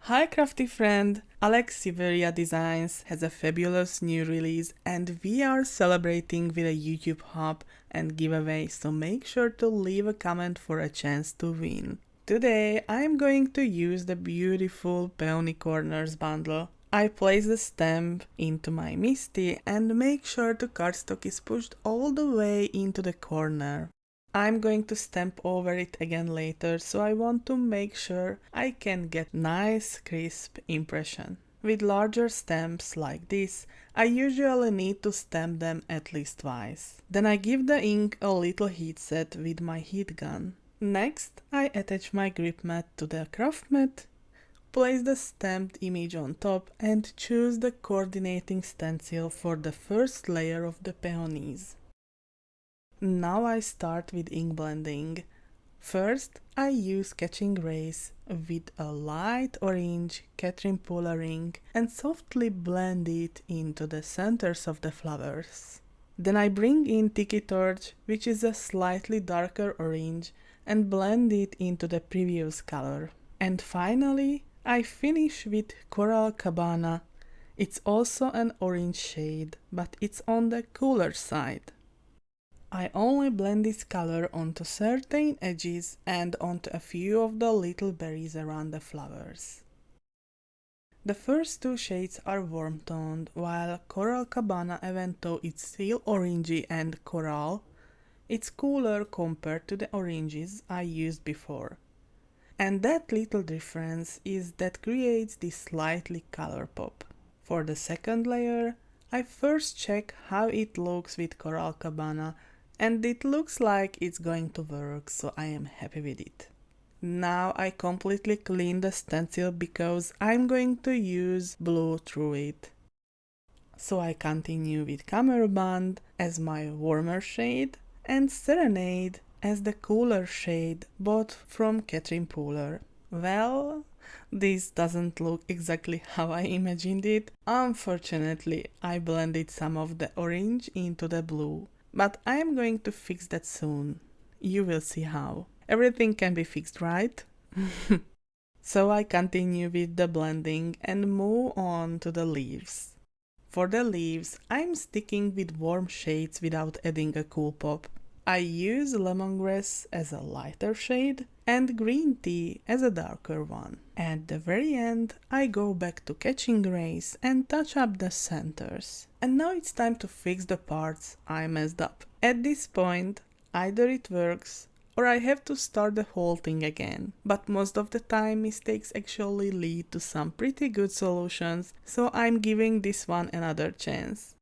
Hi crafty friend! Alex Syberia Designs has a fabulous new release and we are celebrating with a YouTube hub and giveaway, so make sure to leave a comment for a chance to win. Today I'm going to use the beautiful Peony Corners bundle. I place the stamp into my Misty and make sure the cardstock is pushed all the way into the corner. I'm going to stamp over it again later, so I want to make sure I can get nice crisp impression. With larger stamps like this, I usually need to stamp them at least twice. Then I give the ink a little heat set with my heat gun. Next, I attach my grip mat to the craft mat, place the stamped image on top and choose the coordinating stencil for the first layer of the peonies. Now I start with ink blending. First, I use catching rays with a light orange Catherine Puller ink and softly blend it into the centers of the flowers. Then I bring in Tiki Torch, which is a slightly darker orange, and blend it into the previous color. And finally, I finish with Coral Cabana. It's also an orange shade, but it's on the cooler side. I only blend this color onto certain edges and onto a few of the little berries around the flowers. The first two shades are warm toned, while Coral Cabana, even though it's still orangey and coral, it's cooler compared to the oranges I used before. And that little difference is that creates this slightly color pop. For the second layer, I first check how it looks with Coral Cabana, and it looks like it's going to work, so I am happy with it. Now I completely clean the stencil because I'm going to use blue through it. So I continue with Cummerbund as my warmer shade and Serenade as the cooler shade, both from Catherine Puller. Well, this doesn't look exactly how I imagined it. Unfortunately, I blended some of the orange into the blue. But I am going to fix that soon. You will see how. Everything can be fixed, right? So I continue with the blending and move on to the leaves. For the leaves, I'm sticking with warm shades without adding a cool pop. I use lemongrass as a lighter shade and green tea as a darker one. At the very end, I go back to catching rays and touch up the centers. And now it's time to fix the parts I messed up. At this point, either it works or I have to start the whole thing again. But most of the time, mistakes actually lead to some pretty good solutions, so I'm giving this one another chance.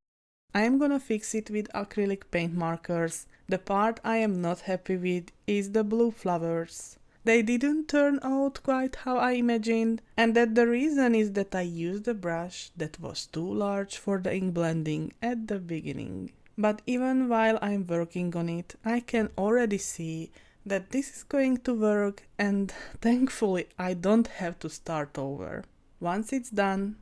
I'm gonna fix it with acrylic paint markers. The part I am not happy with is the blue flowers. They didn't turn out quite how I imagined, and that the reason is that I used a brush that was too large for the ink blending at the beginning. But even while I'm working on it, I can already see that this is going to work, and thankfully I don't have to start over. Once it's done,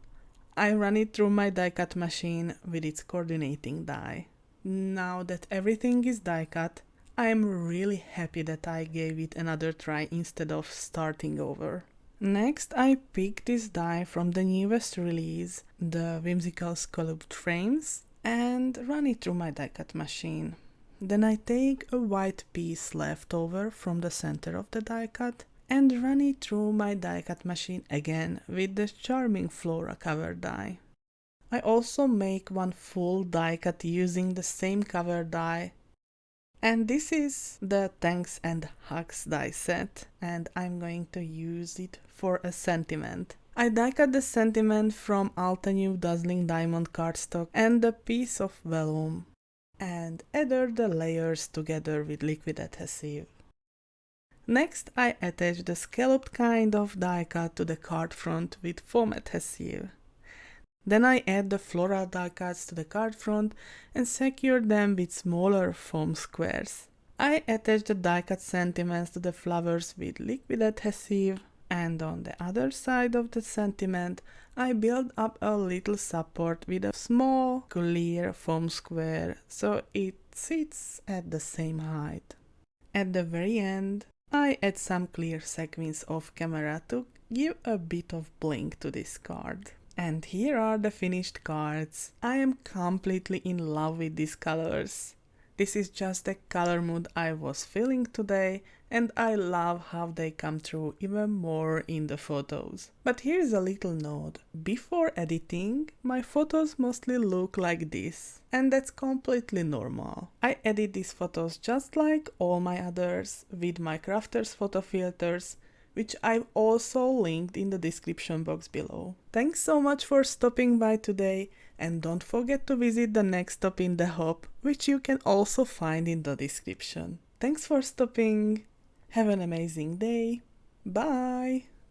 I run it through my die cut machine with its coordinating die. Now that everything is die cut, I am really happy that I gave it another try instead of starting over. Next, I pick this die from the newest release, the Whimsical Scalloped frames, and run it through my die cut machine. Then I take a white piece left over from the center of the die cut and run it through my die cut machine again with the charming Flora cover die. I also make one full die cut using the same cover die, and this is the Thanks and Hugs die set, and I'm going to use it for a sentiment. I die cut the sentiment from Alta New Dazzling Diamond cardstock and a piece of vellum, and adhere the layers together with liquid adhesive. Next, I attach the scalloped kind of die cut to the card front with foam adhesive. Then I add the floral die cuts to the card front and secure them with smaller foam squares. I attach the die cut sentiments to the flowers with liquid adhesive, and on the other side of the sentiment, I build up a little support with a small clear foam square so it sits at the same height. At the very end, I add some clear sequins off camera to give a bit of bling to this card. And here are the finished cards. I am completely in love with these colors. This is just the color mood I was feeling today, and I love how they come through even more in the photos. But here's a little note. Before editing, my photos mostly look like this, and that's completely normal. I edit these photos just like all my others with my Crafters photo filters, which I've also linked in the description box below. Thanks so much for stopping by today, and don't forget to visit the next stop in the hop, which you can also find in the description. Thanks for stopping. Have an amazing day. Bye!